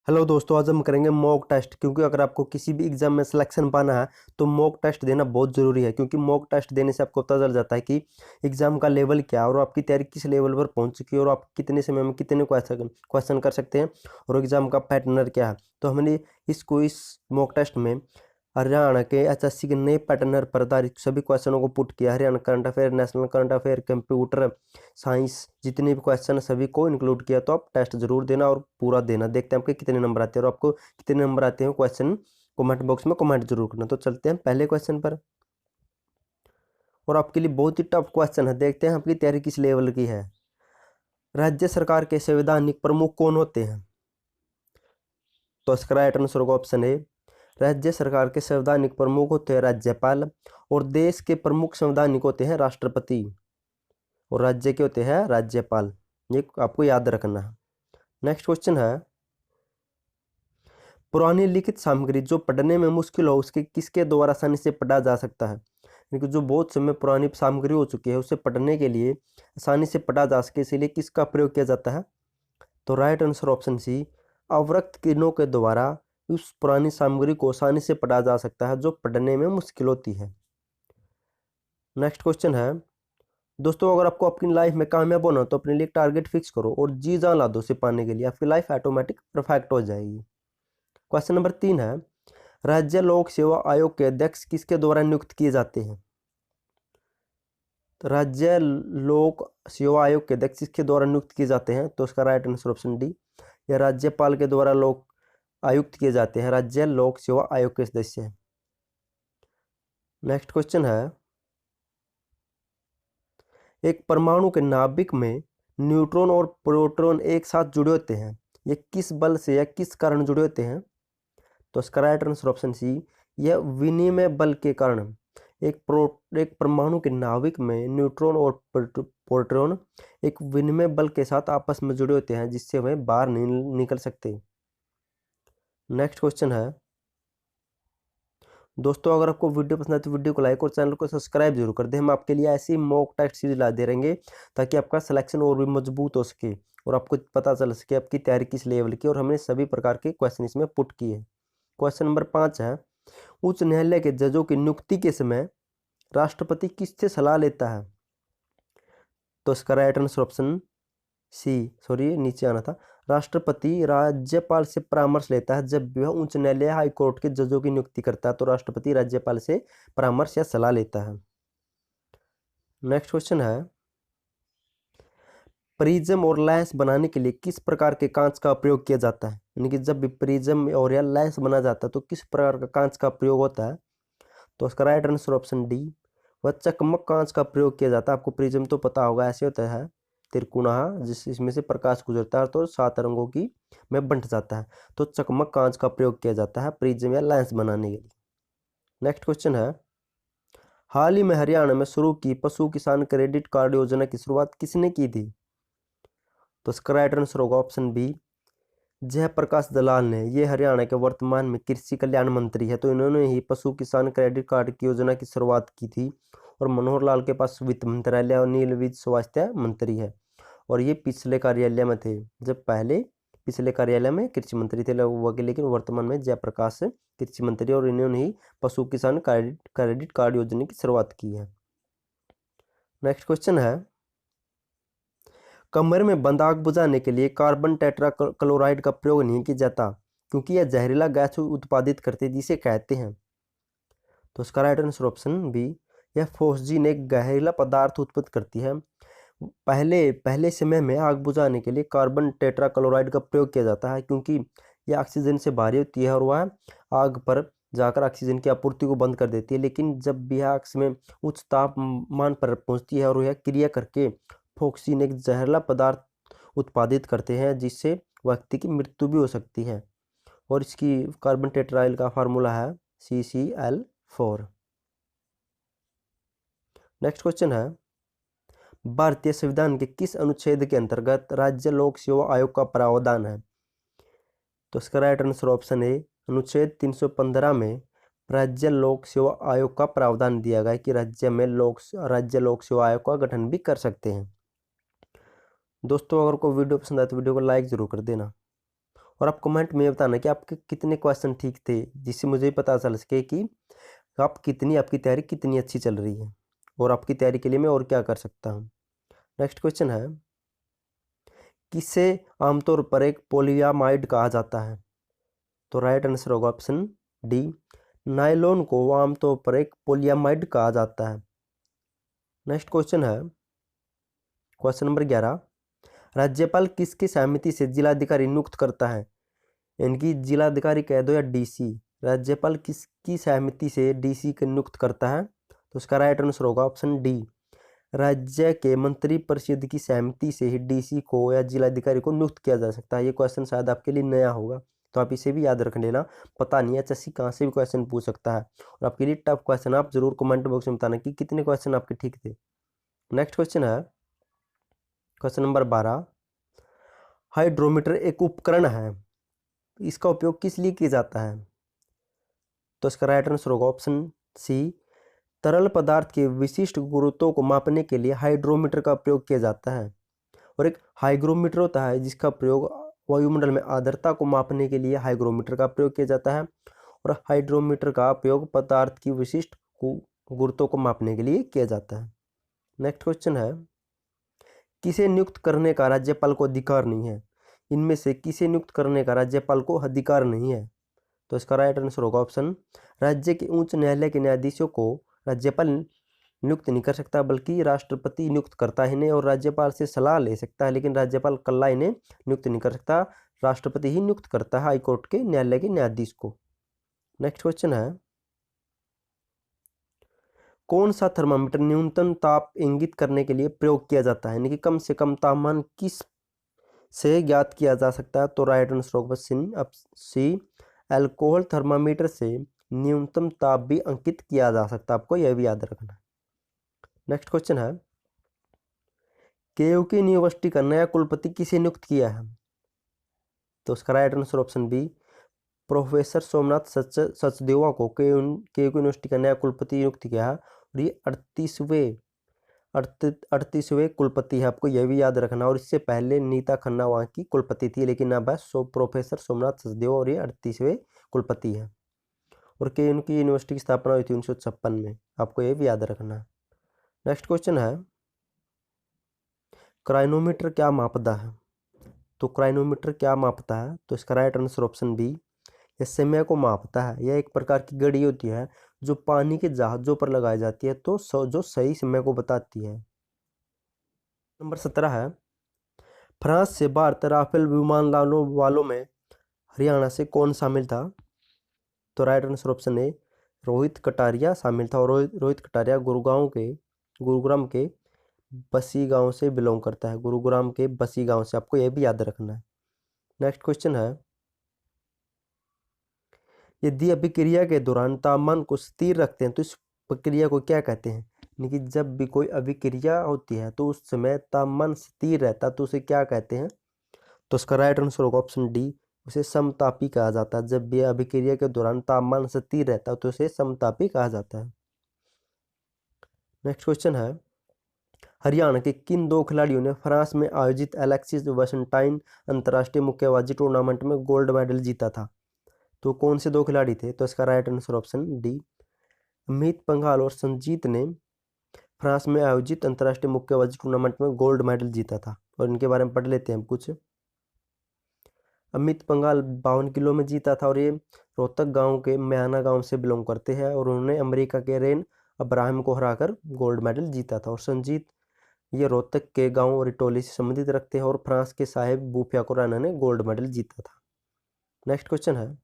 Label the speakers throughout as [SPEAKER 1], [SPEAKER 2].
[SPEAKER 1] Hello दोस्तों, आज हम करेंगे मॉक टेस्ट। क्योंकि अगर आपको किसी भी एग्जाम में सिलेक्शन पाना है तो मॉक टेस्ट देना बहुत ज़रूरी है। क्योंकि मॉक टेस्ट देने से आपको पता चल जाता है कि एग्जाम का लेवल क्या है और आपकी तैयारी किस लेवल पर पहुंच चुकी है और आप कितने समय में कितने क्वेश्चन कर सकते हैं और एग्जाम का पैटर्न क्या है। तो हमने इस मॉक टेस्ट में हरियाणा के एचएससी के नए पैटर्न पर आधारित सभी क्वेश्चनों को पुट किया। Haryana current affair, national current affair, computer science, जितने भी क्वेश्चन सभी को इंक्लूड किया। तो आप टेस्ट जरूर देना और पूरा देना। देखते हैं आपके कितने नंबर आते हैं और आपको कितने नंबर आते हैं क्वेश्चन कमेंट बॉक्स में कमेंट जरूर करना। तो चलते हैं पहले क्वेश्चन पर। और आपके लिए बहुत ही टफ क्वेश्चन है। देखते हैं आपकी तैयारी किस लेवल की है। राज्य सरकार के संवैधानिक प्रमुख कौन होते हैं? तो इसका राइट आंसर होगा ऑप्शन ए। राज्य सरकार के संवैधानिक प्रमुख होते हैं राज्यपाल और देश के प्रमुख संवैधानिक होते हैं राष्ट्रपति और राज्य के होते हैं राज्यपाल। ये आपको याद रखना है। नेक्स्ट क्वेश्चन है, पुरानी लिखित सामग्री जो पढ़ने में मुश्किल हो उसके किसके द्वारा आसानी से पढ़ा जा सकता है? यानी कि जो बहुत समय पुरानी सामग्री हो चुकी है उसे पढ़ने के लिए आसानी से पढ़ा जा सके, इसलिए किसका प्रयोग किया जाता है? तो राइट आंसर ऑप्शन सी, अवरक्त किरणों के द्वारा उस पुरानी सामग्री को आसानी से पढ़ा जा सकता है जो पढ़ने में मुश्किल होती है। नेक्स्ट क्वेश्चन है, दोस्तों अगर आपको अपनी लाइफ में कामयाब होना तो अपने लिए एक टारगेट फिक्स करो और जी जान ला दो उसे पाने के लिए। आपकी लाइफ ऑटोमेटिक परफेक्ट हो जाएगी। क्वेश्चन नंबर 3 है, राज्य लोक सेवा आयोग के अध्यक्ष किसके द्वारा नियुक्त किए जाते हैं? तो राज्य लोक सेवा आयोग के अध्यक्ष किसके द्वारा नियुक्त किए जाते हैं? तो उसका राइट आंसर ऑप्शन डी, या राज्यपाल के द्वारा लोक आयुक्त किए जाते हैं। राज्य लोक सेवा आयोग के सदस्य हैं। नेक्स्ट क्वेश्चन है, एक परमाणु के नाभिक में न्यूट्रॉन और प्रोटॉन एक साथ जुड़े होते हैं, ये किस बल से या किस कारण जुड़े होते हैं? तो इसका राइट आंसर ऑप्शन सी, यह विनिमय बल के कारण। एक परमाणु के नाभिक में न्यूट्रॉन और प्रोटॉन एक विनिमय बल के साथ आपस में जुड़े होते हैं जिससे वह बाहर नहीं निकल सकते। नेक्स्ट क्वेश्चन है, दोस्तों अगर आपको वीडियो पसंद आए तो वीडियो को लाइक और चैनल को सब्सक्राइब जरूर कर दें। हम आपके लिए ऐसी मॉक टेस्ट सीरीज ला दे रहेंगे ताकि आपका सिलेक्शन और भी मजबूत हो सके और आपको पता चल सके आपकी तैयारी किस लेवल की। और हमने सभी प्रकार के क्वेश्चन इसमें पुट किए। क्वेश्चन नंबर 5 है, उच्च न्यायालय के जजों की नियुक्ति के समय राष्ट्रपति किससे सलाह लेता है? तो इसका right answer option c, sorry नीचे आना था, राष्ट्रपति राज्यपाल से परामर्श लेता है। जब भी वह उच्च न्यायालय हाई कोर्ट के जजों की नियुक्ति करता है तो राष्ट्रपति राज्यपाल से परामर्श या सलाह लेता है। नेक्स्ट क्वेश्चन है, प्रिज्म और लेंस बनाने के लिए किस प्रकार के कांच का प्रयोग किया जाता है? यानी कि जब भी प्रिज्म और या लेंस बना जाता है तो किस प्रकार का कांच का प्रयोग होता है? तो उसका राइट आंसर ऑप्शन डी, वह चकमक कांच का प्रयोग किया जाता है। आपको प्रिज्म तो पता होगा, ऐसे होता है त्रिकोणा जिसमें से प्रकाश गुजरता है तो 7 रंगों की में बंट जाता है। तो चकमक कांच का प्रयोग किया जाता है प्रिज्म या लेंस बनाने के लिए। नेक्स्ट क्वेश्चन है, हाल ही में हरियाणा में शुरू की पशु किसान क्रेडिट कार्ड योजना की शुरुआत किसने की थी? तो इसका राइट आंसर होगा ऑप्शन बी, जयप्रकाश दलाल ने। ये हरियाणा के वर्तमान में कृषि कल्याण मंत्री है। तो इन्होंने ही पशु किसान क्रेडिट कार्ड की योजना की शुरुआत की थी। और मनोहर लाल के पास वित्त मंत्रालय और नील विज स्वास्थ्य मंत्री है। और ये पिछले कार्यालय में थे, जब पहले पिछले कार्यालय में कृषि मंत्री थे लगभग, लेकिन वर्तमान में जयप्रकाश कृषि मंत्री और इन्होंने ही पशु किसान क्रेडिट कार्ड योजना की शुरुआत की है। नेक्स्ट क्वेश्चन है, कमरे में बंद आग बुझाने के लिए कार्बन टेट्रा क्लोराइड का प्रयोग नहीं किया जाता क्योंकि यह जहरीला गैस उत्पादित करते जिसे कहते हैं। तो इसका राइट आंसर ऑप्शन बी, यह फोस्जीन एक जहरीला पदार्थ उत्पन्न करती है। पहले समय में आग बुझाने के लिए कार्बन टेट्रा क्लोराइड का प्रयोग किया जाता है क्योंकि यह ऑक्सीजन से भारी होती है और वह आग पर जाकर ऑक्सीजन की आपूर्ति को बंद कर देती है। लेकिन जब भी आग में उच्च तापमान पर पहुंचती है और यह क्रिया करके फोक्सीन एक जहरीला पदार्थ उत्पादित करते हैं जिससे व्यक्ति की मृत्यु भी हो सकती है। और इसकी कार्बन टेट्राइल का फार्मूला है CCl4। नेक्स्ट क्वेश्चन है, भारतीय संविधान के किस अनुच्छेद के अंतर्गत राज्य लोक सेवा आयोग का प्रावधान है? तो इसका राइट आंसर ऑप्शन ए, अनुच्छेद 315 में राज्य लोक सेवा आयोग का प्रावधान दिया गया है कि राज्य लोक सेवा आयोग का गठन भी कर सकते हैं। दोस्तों अगर कोई वीडियो पसंद आए तो वीडियो को लाइक जरूर कर देना और आप कमेंट में बताना कि आपके कितने क्वेश्चन ठीक थे, जिससे मुझे पता चल सके कि आपकी तैयारी कितनी अच्छी चल रही है और आपकी तैयारी के लिए मैं और क्या कर सकता हूँ। नेक्स्ट क्वेश्चन है, किसे आमतौर पर एक पॉलीयामाइड कहा जाता है? तो राइट आंसर होगा ऑप्शन डी, नायलॉन को आमतौर पर एक पॉलीयामाइड कहा जाता है। नेक्स्ट क्वेश्चन है, क्वेश्चन नंबर 11, राज्यपाल किसकी सहमति से जिलाधिकारी नियुक्त करता है? इनकी जिलाधिकारी कह दो या डीसी, राज्यपाल किसकी सहमति से डीसी को नियुक्त करता है? तो उसका राइट आंसर होगा ऑप्शन डी, राज्य के मंत्री परिषद की सहमति से ही डीसी को या जिलाधिकारी को नियुक्त किया जा सकता है। ये क्वेश्चन शायद आपके लिए नया होगा, तो आप इसे भी याद रख लेना। पता नहीं एचएससी कहाँ से भी क्वेश्चन पूछ सकता है, और आपके लिए टफ क्वेश्चन आप जरूर कमेंट बॉक्स में बताना कि कितने क्वेश्चन आपके ठीक थे। नेक्स्ट क्वेश्चन है, क्वेश्चन नंबर 12, हाइड्रोमीटर एक उपकरण है, इसका उपयोग किस लिए किया जाता है? तो इसका राइट आंसर होगा ऑप्शन सी, तरल पदार्थ के विशिष्ट गुरुत्व को मापने के लिए हाइड्रोमीटर का प्रयोग किया जाता है। और एक हाइग्रोमीटर होता है जिसका प्रयोग वायुमंडल में आर्द्रता को मापने के लिए हाइग्रोमीटर का प्रयोग किया जाता है, और हाइड्रोमीटर का प्रयोग पदार्थ की विशिष्ट गुरुत्व को मापने के लिए किया जाता है। नेक्स्ट क्वेश्चन है, किसे नियुक्त करने का राज्यपाल को अधिकार नहीं है? इनमें से किसे नियुक्त करने का राज्यपाल को अधिकार नहीं है? तो इसका राइट आंसर होगा ऑप्शन, राज्य के उच्च न्यायालय के न्यायाधीशों को राज्यपाल नियुक्त नहीं कर सकता, बल्कि राष्ट्रपति नियुक्त करता है इन्हें, और राज्यपाल से सलाह ले सकता है, लेकिन राज्यपाल कल्ला इन्हें नियुक्त नहीं कर सकता, राष्ट्रपति ही नियुक्त करता है हाईकोर्ट के न्यायालय के न्यायाधीश को। नेक्स्ट क्वेश्चन है, कौन सा थर्मामीटर न्यूनतम ताप इंगित करने के लिए प्रयोग किया जाता है, यानी कि कम से कम तापमान किस से ज्ञात किया जा सकता है? तो राइट आंसर होगा सी, अल्कोहल थर्मामीटर से न्यूनतम ताप भी अंकित किया जा सकता है, आपको यह भी याद रखना है। नेक्स्ट क्वेश्चन है, केयू की यूनिवर्सिटी का नया कुलपति किसे नियुक्त किया है? तो उसका right answer option b, professor Somnath Sachdeva को केयू की यूनिवर्सिटी का नया कुलपति नियुक्त किया है, और ये 38वें कुलपति है, आपको यह भी याद रखना। और इससे पहले नीता खन्ना वहाँ की कुलपति थी, लेकिन अब है प्रोफेसर सोमनाथ सचदेवा, और ये 38वें कुलपति है। और केयू की यूनिवर्सिटी की स्थापना हुई थी 1956 में, आपको ये भी याद रखना है। नेक्स्ट क्वेश्चन है, क्राइनोमीटर क्या मापता है? तो क्राइनोमीटर क्या मापता है? तो इसका राइट आंसर ऑप्शन बी, यह समय को मापता है। यह एक प्रकार की घड़ी होती है जो पानी के जहाजों पर लगाई जाती है, तो जो सही समय को बताती है। नंबर 17 है, फ्रांस से भारत राफेल विमान लाने वालों में हरियाणा से कौन शामिल था? तो right answer option A, Rohit Kataria शामिल था, और रोहित कटारिया गुरुग्राम के बसी गांव से बिलोंग करता है, गुरुग्राम के बसी गांव से, आपको यह भी याद रखना है। नेक्स्ट क्वेश्चन है, यदि अभिक्रिया के दौरान तापमान को स्थिर रखते हैं तो इस प्रक्रिया को क्या कहते हैं? यानी कि जब भी कोई अभिक्रिया होती है तो उस समय तापमान स्थिर रहता है, तो उसे क्या कहते हैं? तो उसका राइट आंसर होगा ऑप्शन डी, उसे समतापी कहा जाता है। जब भी अभिक्रिया के दौरान तापमान स्थिर रहता है तो उसे समतापी कहा जाता है। नेक्स्ट क्वेश्चन है, हरियाणा के किन दो खिलाड़ियों ने फ्रांस में आयोजित एलेक्सिस वालेंटाइन अंतर्राष्ट्रीय मुक्केबाजी टूर्नामेंट में गोल्ड मेडल जीता था? तो कौन से दो खिलाड़ी थे? तो इसका right answer option D, Amit Panghal और संजीत ने फ्रांस में आयोजित अंतर्राष्ट्रीय मुक्केबाजी टूर्नामेंट में गोल्ड मेडल जीता था, और इनके बारे में पढ़ लेते हैं हम कुछ। अमित पंघाल 52 किलो में जीता था, और ये रोहतक गांव के म्याना गांव से बिलोंग करते हैं, और उन्होंने अमेरिका के रेन अब्राहम को हराकर गोल्ड मेडल जीता था। और संजीत ये रोहतक के गांव रिटोली से संबंधित रखते हैं, और फ्रांस के साहेब बूफिया राणा ने गोल्ड मेडल जीता था। नेक्स्ट क्वेश्चन है,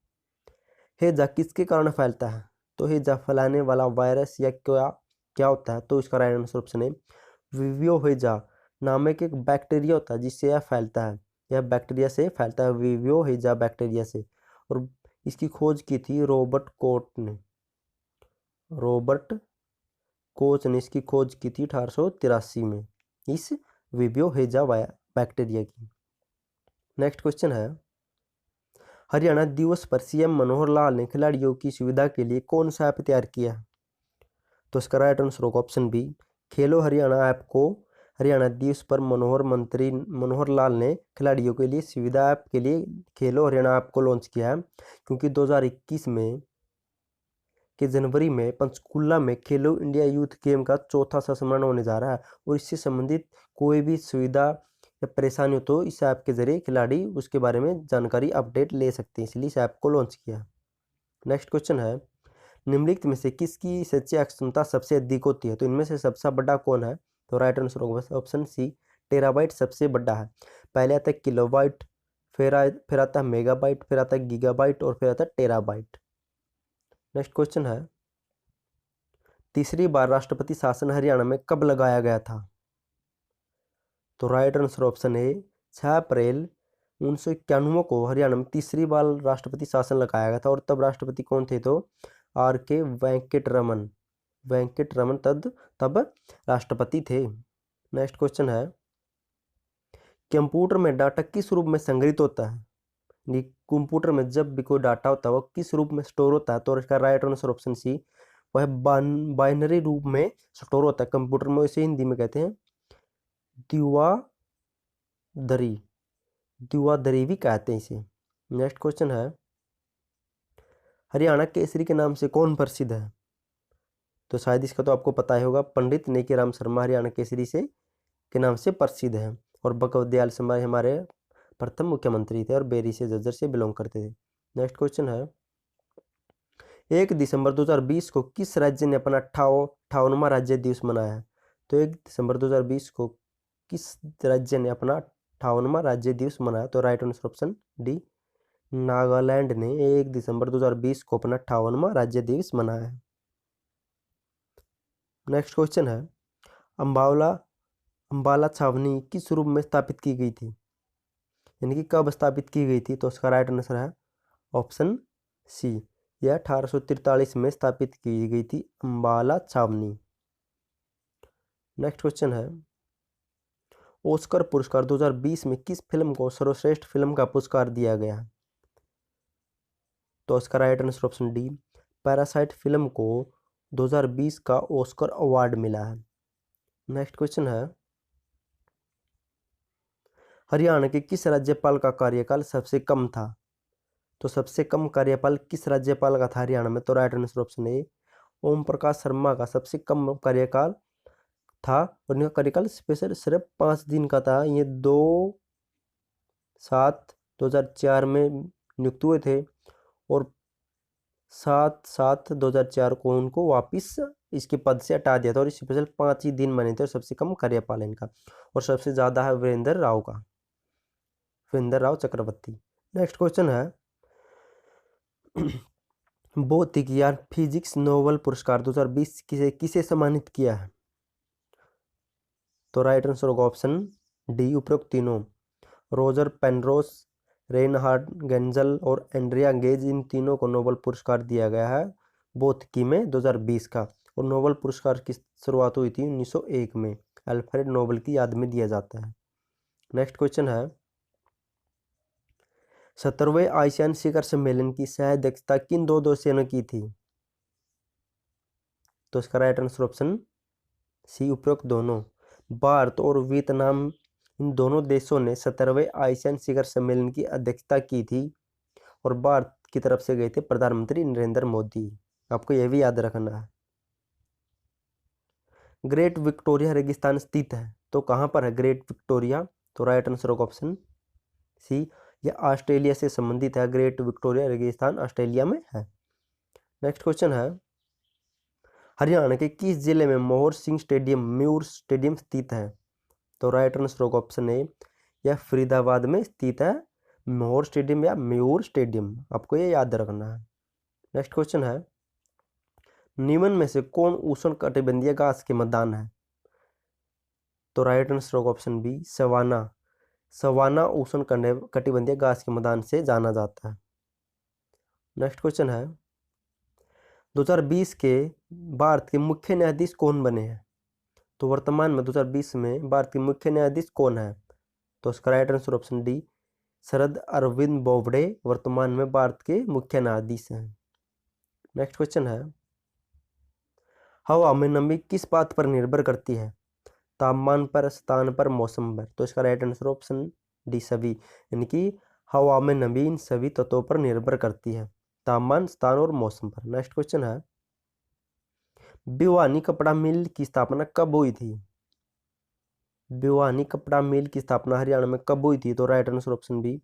[SPEAKER 1] हैजा किसके कारण फैलता है? तो हैजा फैलाने वाला वायरस या क्या होता है? तो इसका राइट आंसर ऑप्शन है, विवियो हैजा नामक एक बैक्टीरिया होता है जिससे यह फैलता है, यह बैक्टीरिया से फैलता है, विवियो हैजा बैक्टीरिया से। और इसकी खोज की थी रॉबर्ट कोच ने इसकी खोज की थी 1883 में, इस विवियो हैजा बैक्टीरिया की। नेक्स्ट क्वेश्चन है, हरियाणा दिवस पर सीएम मनोहर लाल ने खिलाड़ियों की सुविधा के लिए कौन सा ऐप तैयार किया है? तो इसका राइट आंसर होगा ऑप्शन बी, खेलो हरियाणा ऐप को हरियाणा दिवस पर मंत्री मनोहर लाल ने खिलाड़ियों के लिए सुविधा ऐप के लिए खेलो हरियाणा ऐप को लॉन्च किया है, क्योंकि 2021 में के जनवरी में पंचकुला में खेलो इंडिया यूथ गेम का चौथा संस्करण होने जा रहा है, और इससे संबंधित कोई भी सुविधा या परेशानी हो तो इस ऐप के जरिए खिलाड़ी उसके बारे में जानकारी अपडेट ले सकते हैं, इसलिए इस ऐप को लॉन्च किया। नेक्स्ट क्वेश्चन है, निम्नलिखित में से किसकी सच्ची क्षमता सबसे अधिक होती है? तो इनमें से सबसे बड़ा कौन है? तो राइट आंसर होगा ऑप्शन सी, टेराबाइट सबसे बड़ा है। पहले आता है किलोबाइट, फिर आता है मेगाबाइट, फिर आता है गीगाबाइट और फिर आता है टेराबाइट। नेक्स्ट क्वेश्चन है, तीसरी बार राष्ट्रपति शासन हरियाणा में कब लगाया गया था? तो राइट आंसर ऑप्शन ए, 6 अप्रैल 1991 को हरियाणा में तीसरी बार राष्ट्रपति शासन लगाया गया था, और तब राष्ट्रपति कौन थे? तो आर के वेंकट रमन तब राष्ट्रपति थे। नेक्स्ट क्वेश्चन है, कंप्यूटर में डाटा किस रूप में संग्रहित होता है? कंप्यूटर में जब भी कोई डाटा होता है वो किस रूप में स्टोर होता है? तो इसका राइट आंसर ऑप्शन सी, वह बाइनरी रूप में स्टोर होता है कंप्यूटर में, इसे हिंदी में कहते हैं द्विआधारी भी कहते हैं इसे। नेक्स्ट क्वेश्चन है, हरियाणा केसरी के नाम से कौन प्रसिद्ध है? तो शायद इसका तो आपको पता ही होगा, पंडित नेकीराम शर्मा हरियाणा केसरी से के नाम से प्रसिद्ध है, और भगवत दयाल शर्मा हमारे प्रथम मुख्यमंत्री थे और बेरी से झज्जर से बिलोंग करते थे। नेक्स्ट क्वेश्चन है, 1 दिसंबर 2020 को किस राज्य ने अपना 58वां राज्य दिवस मनाया है? तो 1 दिसंबर 2020 को किस राज्य ने अपना 58वां राज्य दिवस मनाया? तो right answer option D, Nagaland ने 1 दिसंबर 2020 को अपना 58वां राज्य दिवस मनाया है। नेक्स्ट क्वेश्चन है, अंबाला छावनी किस रूप में स्थापित की गई थी? यानी कि कब स्थापित की गई थी? तो उसका राइट आंसर है ऑप्शन सी, यह 1843 में स्थापित की गई थी अंबाला छावनी। नेक्स्ट क्वेश्चन है, ऑस्कर पुरस्कार 2020 में किस फिल्म को सर्वश्रेष्ठ फिल्म का पुरस्कार दिया गया है? तो इसका right answer option D, parasite film को 2020 का ऑस्कर अवार्ड मिला है। नेक्स्ट क्वेश्चन है, हरियाणा के किस राज्यपाल का कार्यकाल सबसे कम था? तो सबसे कम कार्यकाल किस राज्यपाल का था हरियाणा में? तो right answer option A, Om Prakash Sharma का सबसे कम कार्यकाल था, और इनका कार्यकाल स्पेशल सिर्फ 5 दिन का था। ये 2/7/2004 में नियुक्त हुए थे, और 7/7/2004 को उनको वापिस इसके पद से हटा दिया था, और स्पेशल 5 ही दिन बने थे, और सबसे कम कार्यकाल इनका, और सबसे ज़्यादा है वीरेंद्र राव चक्रवर्ती। नेक्स्ट क्वेश्चन है, भौतिकी या फिजिक्स नोबेल पुरस्कार 2020 किसे सम्मानित किया है? तो राइट आंसर होगा ऑप्शन डी, उपरोक्त तीनों, रोजर पेनरोस, रेनहार्ड गेंजल और एंड्रिया गेज, इन तीनों को नोबेल पुरस्कार दिया गया है भौतिकी में 2020 का, और नोबेल पुरस्कार की शुरुआत हुई थी 1901 में, अल्फ्रेड नोबेल की याद में दिया जाता है। नेक्स्ट क्वेश्चन है, 17वें आसियान शिखर सम्मेलन की सह अध्यक्षता किन दो देशों ने की थी? तो इसका राइट आंसर ऑप्शन सी, उपरोक्त दोनों, भारत और वियतनाम, इन दोनों देशों ने 17वें आसियान शिखर सम्मेलन की अध्यक्षता की थी, और भारत की तरफ से गए थे प्रधानमंत्री नरेंद्र मोदी। आपको यह भी याद रखना है। ग्रेट विक्टोरिया रेगिस्तान स्थित है, तो कहाँ पर है ग्रेट विक्टोरिया? तो राइट आंसर होगा ऑप्शन सी, यह ऑस्ट्रेलिया से संबंधित है, ग्रेट विक्टोरिया रेगिस्तान ऑस्ट्रेलिया में है। नेक्स्ट क्वेश्चन है, हरियाणा के किस जिले में मोहर सिंह स्टेडियम म्यूर स्टेडियम स्थित है? तो राइट आंसर होगा ऑप्शन ए, यह फरीदाबाद में स्थित है मोहर स्टेडियम या म्यूर स्टेडियम, आपको ये याद रखना है। नेक्स्ट क्वेश्चन है, निम्न में से कौन उष्ण कटिबंधीय घास के मैदान है? तो राइट आंसर होगा ऑप्शन बी, सवाना उष्ण कटिबंधीय घास के मैदान से जाना जाता है। नेक्स्ट क्वेश्चन है, 2020 के भारत के मुख्य न्यायाधीश कौन बने हैं? तो वर्तमान में 2020 में भारत के मुख्य न्यायाधीश कौन है? तो इसका right answer option D, Sharad Arvind Bobde वर्तमान में भारत के मुख्य न्यायाधीश हैं। नेक्स्ट क्वेश्चन है, हवा में नमी किस बात पर निर्भर करती है? तापमान पर, स्थान पर, मौसम पर। तो इसका राइट आंसर ऑप्शन डी सभी, यानी कि हवा में नमी इन सभी तत्वों पर निर्भर करती है, तापमान, स्थान और मौसम पर। नेक्स्ट क्वेश्चन है, भिवानी कपड़ा मिल की स्थापना कब हुई थी? भिवानी कपड़ा मिल की स्थापना हरियाणा में कब हुई थी? तो राइट आंसर ऑप्शन बी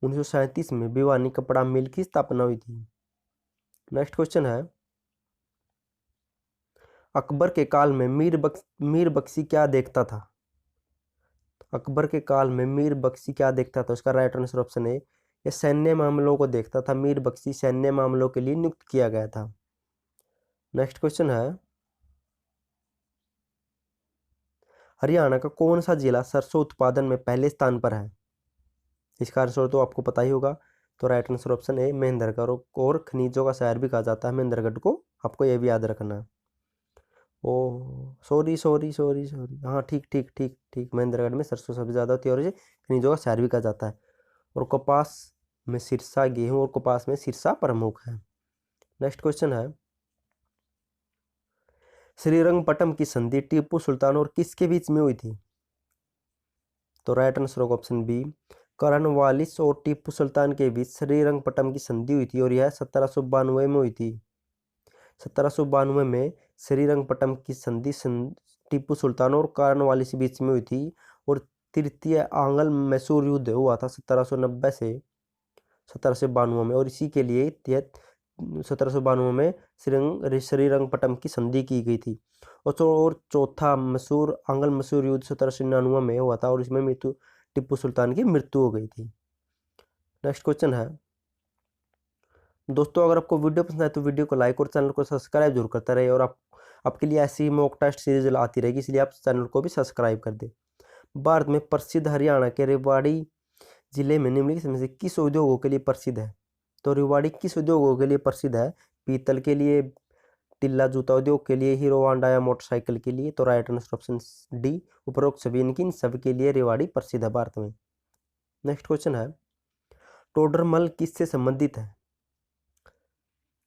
[SPEAKER 1] 1937 में भिवानी कपड़ा मिल की स्थापना हुई थी। नेक्स्ट क्वेश्चन है, अकबर के काल में मीर बख्शी क्या देखता था? अकबर के काल में मीर बख्शी क्या देखता था? उसका राइट आंसर ऑप्शन है ये सैन्य मामलों को देखता था। मीर बख्शी सैन्य मामलों के लिए नियुक्त किया गया था। नेक्स्ट क्वेश्चन है, हरियाणा का कौन सा जिला सरसों उत्पादन में पहले स्थान पर है? इसका आंसर तो आपको पता ही होगा। तो राइट आंसर ऑप्शन है महेंद्रगढ़, और खनिजों का शहर भी कहा जाता है महेंद्रगढ़ को, आपको यह भी याद रखना है। Oh sorry sorry sorry sorry, हाँ ठीक ठीक ठीक ठीक, महेंद्रगढ़ में सरसों सबसे ज़्यादा होती है और इसे खनिजों का शहर भी कहा जाता है। और कपास में सिरसा, गेहूं और कपास में सिरसा प्रमुख है। नेक्स्ट क्वेश्चन है, श्रीरंगपट्टम की संधि टीपू सुल्तान और किसके बीच में हुई थी? तो राइट आंसर होगा ऑप्शन बी, कर्नवालिस और टीपू सुल्तान के बीच श्रीरंगपट्टम की संधि हुई थी और यह 1792 में हुई थी। 1792 में श्रीरंगपट्टम की संधि टीपू सुल्तान और कर्नवालिस के बीच में हुई थी और तृतीय आंग्ल मैसूर युद्ध हुआ था 1790 से 1792 में, और इसी के लिए 1792 में श्रीरंगपट्टम की संधि की गई थी। और चौथा आंग्ल मैसूर युद्ध 1799 में हुआ था और इसमें मृत्यु टीपू सुल्तान की मृत्यु हो गई थी। नेक्स्ट क्वेश्चन है, दोस्तों अगर आपको वीडियो पसंद आए तो वीडियो को लाइक और चैनल को सब्सक्राइब जरूर करते रहे, और आपके लिए ऐसी मॉक टेस्ट सीरीज आती रहेगी, इसलिए आप चैनल को भी सब्सक्राइब कर दें। भारत में प्रसिद्ध हरियाणा के रेवाड़ी जिले में निम्नलिखित में से किस उद्योगों के लिए प्रसिद्ध है? तो रेवाड़ी किस उद्योगों के लिए प्रसिद्ध है? पीतल के लिए, टिल्ला जूता उद्योग के लिए, हीरो होंडा या मोटरसाइकिल के लिए। तो राइट आंसर ऑप्शन डी उपरोक्त सभी, इनकी इन सब के लिए रेवाड़ी प्रसिद्ध है भारत में। नेक्स्ट क्वेश्चन है, टोडरमल किससे संबंधित है?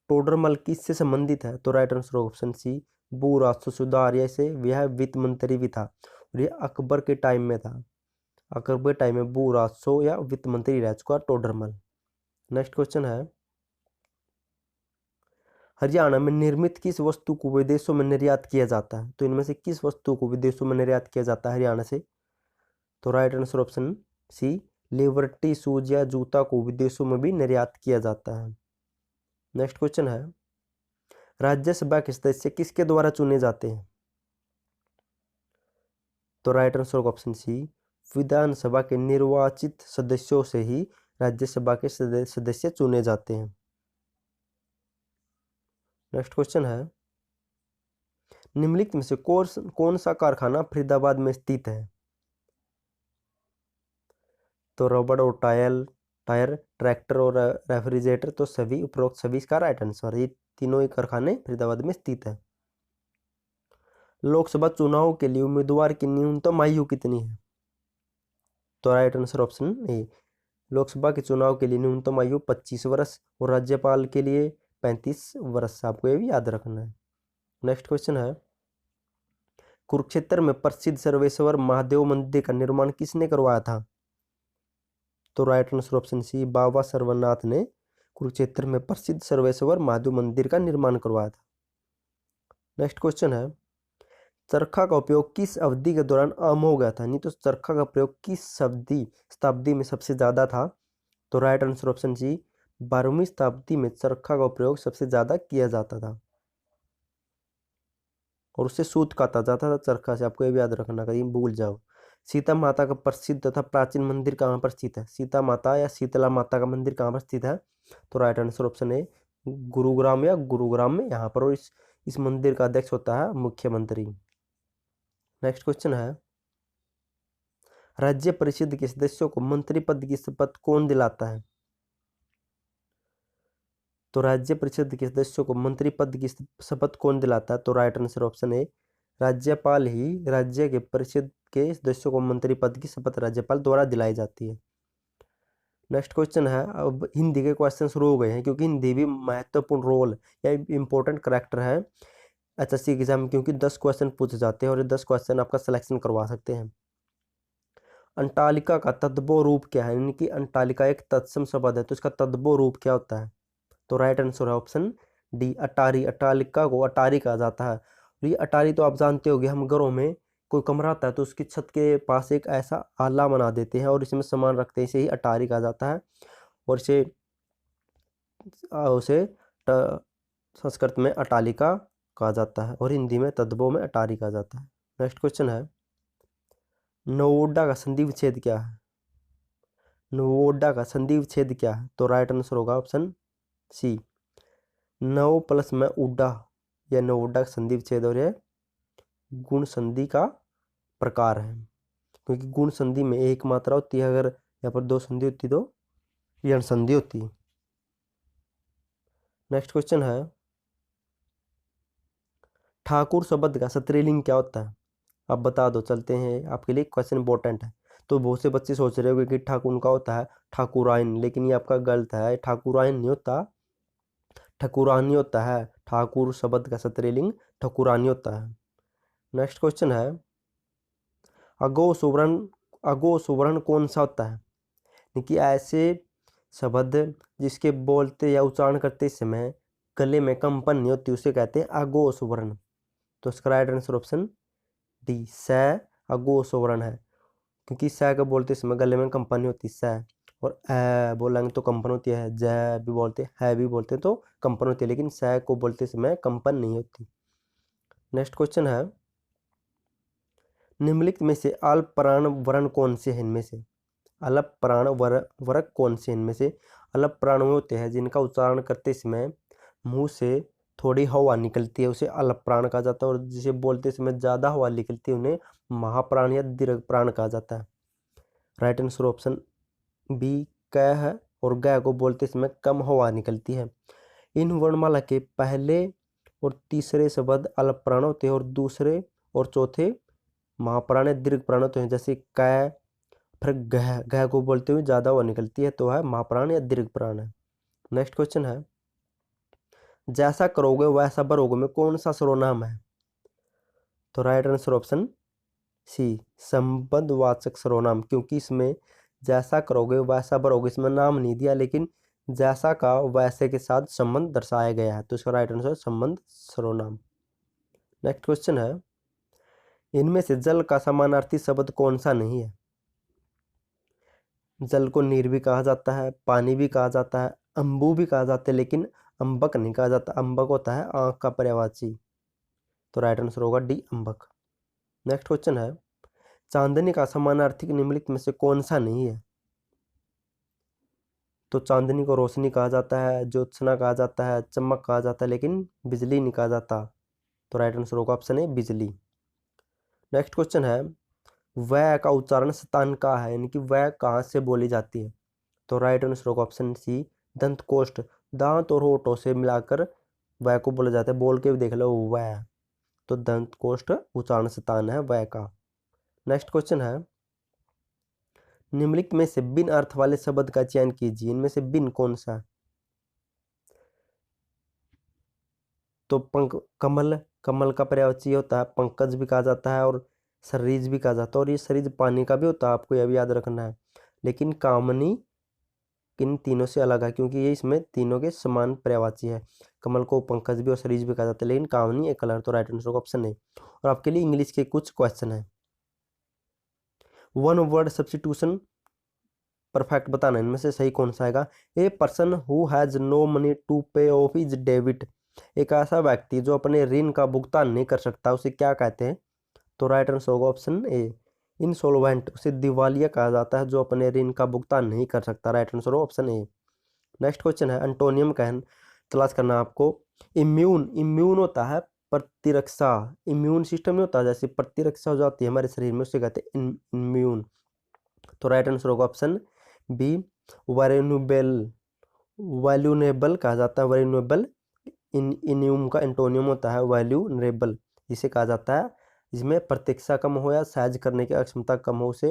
[SPEAKER 1] टोडरमल किससे संबंधित है? तो राइट आंसर ऑप्शन सी भू राजस्व सुधार, से यह वित्त मंत्री भी था और यह अकबर के टाइम में था। अकबर के टाइम में भू राजस्व या वित्त मंत्री रह चुका टोडरमल। नेक्स्ट क्वेश्चन है, हरियाणा में निर्मित किस वस्तु को विदेशों में निर्यात किया जाता है? तो इनमें से किस वस्तु को विदेशों में निर्यात किया जाता है हरियाणा से? तो right answer option c Liberty shoes या जूता को विदेशों में भी निर्यात किया जाता है। नेक्स्ट क्वेश्चन है, राज्यसभा के सदस्य किसके द्वारा चुने जाते हैं? तो राइट आंसर ऑप्शन सी विधानसभा के निर्वाचित सदस्यों से ही राज्यसभा के सदस्य चुने जाते हैं। नेक्स्ट क्वेश्चन है, निम्नलिखित में से कौन सा कारखाना फरीदाबाद में स्थित है? तो रबड़ और टायर, ट्रैक्टर और रेफ्रिजरेटर, तो सभी उपरोक्त सभी इसका राइट आंसर, ये तीनों ही कारखाने फरीदाबाद में स्थित है। लोकसभा चुनाव के लिए उम्मीदवार की न्यूनतम आयु कितनी है? तो right answer option A, Lok Sabha के चुनाव के लिए न्यूनतम आयु 25 वर्ष और राज्यपाल के लिए 35 वर्ष, आपको ये भी याद रखना है। नेक्स्ट क्वेश्चन है, कुरुक्षेत्र में प्रसिद्ध सर्वेश्वर महादेव मंदिर का निर्माण किसने करवाया था? तो राइट आंसर ऑप्शन सी बाबा सर्वनाथ ने कुरुक्षेत्र में प्रसिद्ध सर्वेश्वर महादेव मंदिर का निर्माण करवाया था। नेक्स्ट क्वेश्चन है, चरखा का उपयोग किस अवधि के दौरान आम हो गया था? नहीं तो चरखा का प्रयोग किस शताब्दी में सबसे ज्यादा था? तो राइट आंसर ऑप्शन सी 12वीं शताब्दी में चरखा का प्रयोग सबसे ज्यादा किया जाता था और उससे सूत काता जाता था चरखा से, आपको ये भी याद रखना, कहीं भूल जाओ। सीता माता का प्रसिद्ध तथा प्राचीन मंदिर कहाँ पर स्थित है? सीता माता या शीतला माता का मंदिर कहाँ पर स्थित है? तो राइट आंसर ऑप्शन है गुरुग्राम में यहाँ पर, और इस मंदिर का अध्यक्ष होता है मुख्यमंत्री। नेक्स्ट क्वेश्चन है, राज्य परिषद के सदस्यों को मंत्री पद की शपथ कौन दिलाता है? तो राज्य परिषद के सदस्यों को मंत्री पद की शपथ कौन दिलाता है? तो राइट आंसर ऑप्शन है राज्यपाल ही राज्य के परिषद के सदस्यों को मंत्री पद की शपथ राज्यपाल द्वारा दिलाई जाती है। नेक्स्ट क्वेश्चन है, अब हिंदी के क्वेश्चन शुरू हो गए हैं क्योंकि हिंदी भी महत्वपूर्ण रोल या इम्पोर्टेंट करेक्टर है HSC एग्जाम में, क्योंकि 10 क्वेश्चन पूछे जाते हैं और ये 10 क्वेश्चन आपका सिलेक्शन करवा सकते हैं। अंटालिका का तद्भव रूप क्या है, यानी कि अंटालिका एक तत्सम शब्द है, तो इसका तद्भव रूप क्या होता है? तो राइट आंसर है ऑप्शन डी, अटारी। अटालिका को अटारी कहा जाता है। और ये अटारी तो आप जानते होंगे, हम घरों में कोई कमरा आता है तो उसकी छत के पास एक ऐसा आला बना देते हैं और इसमें सामान रखते हैं, इसे ही अटारी कहा जाता है। और उसे संस्कृत में अटालिका कहा जाता है और हिंदी में तद्भव में अटारी कहा जाता है। नेक्स्ट क्वेश्चन है, नवोड्डा का संधि विच्छेद क्या है? नवोड्डा का संधि विच्छेद क्या है? तो राइट आंसर होगा ऑप्शन सी, नव प्लस में उड्डा, यह नवोड्डा का संधि विच्छेद और यह गुण संधि का प्रकार है, क्योंकि गुण संधि में एक मात्रा होती है, अगर यहाँ पर दो संधि होती तो यण संधि होती है। नेक्स्ट क्वेश्चन है, ठाकुर शब्द का स्त्रीलिंग क्या होता है? आप बता दो, चलते हैं, आपके लिए क्वेश्चन इंपॉर्टेंट है। तो बहुत से बच्चे सोच रहे होंगे कि ठाकुर का होता है ठाकुराइन, लेकिन ये आपका गलत है, ठाकुराइन नहीं होता, ठकुरानी होता है। ठाकुर शब्द का स्त्रीलिंग ठकुरानी होता है। नेक्स्ट क्वेश्चन है, अगो सुवर्ण, अगो सुवर्ण कौन सा होता है? कि ऐसे शब्द जिसके बोलते या उच्चारण करते समय गले में कंपन नहीं होती, उसे कहते हैं अगो सुवर्ण। तो इसका राइट आंसर ऑप्शन डी, स अगो सुवर्ण है, क्योंकि स का बोलते समय गले में कंपन नहीं होती, स। और ए बोलेंगे तो कंपन होती है, ज भी बोलते है भी बोलते हैं तो कंपन होती है, लेकिन स को बोलते समय कंपन नहीं होती। नेक्स्ट क्वेश्चन है, निम्नलिखित में से अल्प प्राण वर्ण कौन से हैं? इनमें से अल्प प्राण वर्ग कौन से? इनमें से अल्प प्राण वो होते हैं जिनका उच्चारण करते समय मुंह से थोड़ी हवा निकलती है, उसे अल्प प्राण कहा जाता है, और जिसे बोलते समय ज़्यादा हवा निकलती है उन्हें महाप्राण या दीर्घ प्राण कहा जाता है। राइट आंसर ऑप्शन बी, क है, और ग को बोलते समय कम हवा निकलती है। इन वर्णमाला के पहले और तीसरे शब्द अल्प प्राण होते हैं और दूसरे और चौथे महाप्राण या दीर्घ प्राण होते हैं, जैसे क, फिर गह, गह को बोलते हुए ज़्यादा हवा निकलती है तो है महाप्राण या दीर्घ प्राण है। नेक्स्ट क्वेश्चन है, जैसा करोगे वैसा भरोगे में कौन सा सर्वनाम है? तो राइट आंसर ऑप्शन सी, संबंधवाचक सर्वनाम, क्योंकि इसमें जैसा करोगे वैसा भरोगे, इसमें नाम नहीं दिया, लेकिन जैसा का वैसे के साथ संबंध दर्शाया गया है, तो इसका राइट आंसर संबंध सर्वनाम। नेक्स्ट क्वेश्चन है, इनमें से जल का समानार्थी शब्द कौन सा नहीं है? जल को नीर भी कहा जाता है, पानी भी कहा जाता है, अम्बु भी कहा जाता है, लेकिन अम्बक नहीं कहा जाता, अम्बक होता है आंख का पर्यायवाची। तो राइट आंसर होगा डी, अम्बक। नेक्स्ट क्वेश्चन है, चांदनी का समानार्थी निम्नलिखित में से कौन सा नहीं है? तो चांदनी को रोशनी कहा जाता है, ज्योत्सना कहा जाता है, चमक कहा जाता है, लेकिन बिजली नहीं कहा जाता। तो राइट आंसर होगा ऑप्शन ए, बिजली। नेक्स्ट क्वेश्चन है, वह का उच्चारण स्थान का है, यानी कि वह कहाँ से बोली जाती है? तो राइट आंसर होगा ऑप्शन सी, दंतकोष्ठ, दांत और होठों से मिलाकर वह को बोला जाता है, बोल के भी देख लो वह। तो दंतकोष्ठ उच्चारण स्थान है वह का। नेक्स्ट क्वेश्चन है, निम्नलिखित में से बिन अर्थ वाले शब्द का चयन कीजिए, इनमें से बिन कौन सा? तो पंख, कमल, कमल का पर्यायवाची होता है, पंकज भी कहा जाता है और सरीज भी कहा जाता है, और ये सरीज पानी का भी होता है, आपको यह भी याद रखना है। लेकिन कामनी इन तीनों से अलग है, क्योंकि ये इसमें तीनों के समान पर्यायवाची है। कमल को पंकज भी और सरीज भी कहा जाता है, लेकिन कामनी एक कलर। तो राइट आंसर का ऑप्शन है। और आपके लिए इंग्लिश के कुछ क्वेश्चन है, वन वर्ड सब्स्टिट्यूशन परफेक्ट बताना, इनमें से सही कौन सा आएगा? A person who has no money to pay off his debit, एक ऐसा व्यक्ति जो अपने ऋण का भुगतान नहीं कर सकता, उसे क्या कहते हैं? तो राइट आंसर होगा ऑप्शन ए, इंसॉल्वेंट, उसे दिवालिया कहा जाता है जो अपने ऋण का भुगतान नहीं कर सकता। राइट आंसर हो ऑप्शन ए। नेक्स्ट क्वेश्चन है, एंटोनियम का तलाश करना आपको। इम्यून, इम्यून होता है प्रतिरक्षा, इम्यून सिस्टम में होता है, जैसे प्रतिरक्षा हो जाती है हमारे शरीर में, उसे कहते हैं इम्यून। तो राइट आंसर होगा ऑप्शन बी, वेल्यूनेबल, वैल्यूनेबल कहा जाता है, वैल्यूनेबल। इन्यूम का एंटोनियम होता है वैल्यूनेबल, जिसे कहा जाता है जिसमें प्रतीक्षा कम हो या सहज करने की अक्षमता कम हो, उसे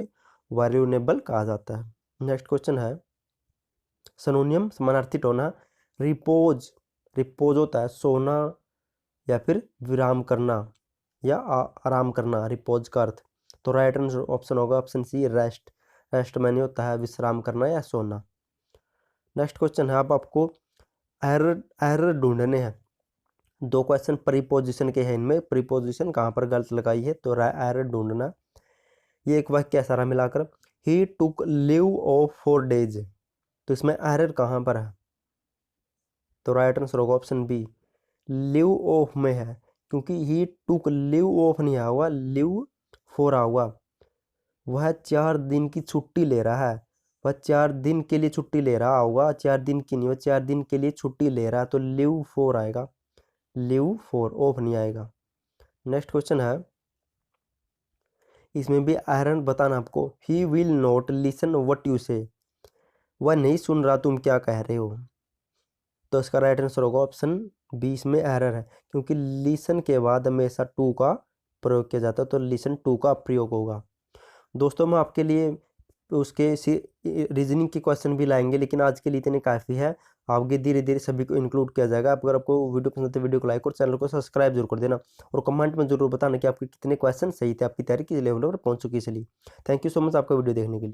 [SPEAKER 1] वैल्यूनेबल कहा जाता है। नेक्स्ट क्वेश्चन है, सिनोनियम समानार्थी टोना, रिपोज, रिपोज होता है सोना या फिर विराम करना या आराम करना, रिपोज का अर्थ। तो राइट आंसर ऑप्शन होगा ऑप्शन सी, रेस्ट। रेस्ट माने होता है विश्राम करना या सोना। नेक्स्ट क्वेश्चन है, अब आपको एरर एरर ढूंढने हैं। दो क्वेश्चन प्रीपोजिशन के हैं, इनमें प्रीपोजिशन कहाँ पर गलत लगाई है तो एरर ढूंढना। ये एक वाक्य कैसा रहा मिलाकर, ही टुक लीव ऑफ 4 days, तो इसमें एरर कहाँ पर है तो राइट आंसर होगा ऑप्शन बी, लीव ऑफ में है, क्योंकि ही टुक लीव ऑफ नहीं आया हुआ, लीव फॉर आया हुआ। वह 4 दिन की छुट्टी ले रहा है, वह 4 दिन के लिए छुट्टी ले रहा होगा, 4 दिन की नहीं, वह 4 दिन के लिए छुट्टी ले रहा है, तो लीव फॉर आएगा, लीव फॉर, ऑफ नहीं आएगा। नेक्स्ट क्वेश्चन है, इसमें भी आयरन बताना आपको, he will not listen what you से, वह नहीं सुन रहा तुम क्या कह रहे हो, तो इसका राइट आंसर होगा ऑप्शन बी, इसमें एरर है, क्योंकि लिसन के बाद हमेशा टू का प्रयोग किया जाता है, तो लिसन टू का प्रयोग होगा। दोस्तों मैं आपके लिए उसके रीजनिंग के क्वेश्चन भी लाएंगे, लेकिन आज के लिए इतने काफ़ी है। आगे धीरे धीरे सभी को इंक्लूड किया जाएगा। अगर आपको वीडियो पसंद है तो वीडियो को लाइक और चैनल को सब्सक्राइब जरूर कर देना, और कमेंट में जरूर बताना कि आपके कितने क्वेश्चन सही थे, आपकी तैयारी किस लेवल पर पहुंच चुकी है। इसलिए थैंक यू सो मच आपका वीडियो देखने के लिए।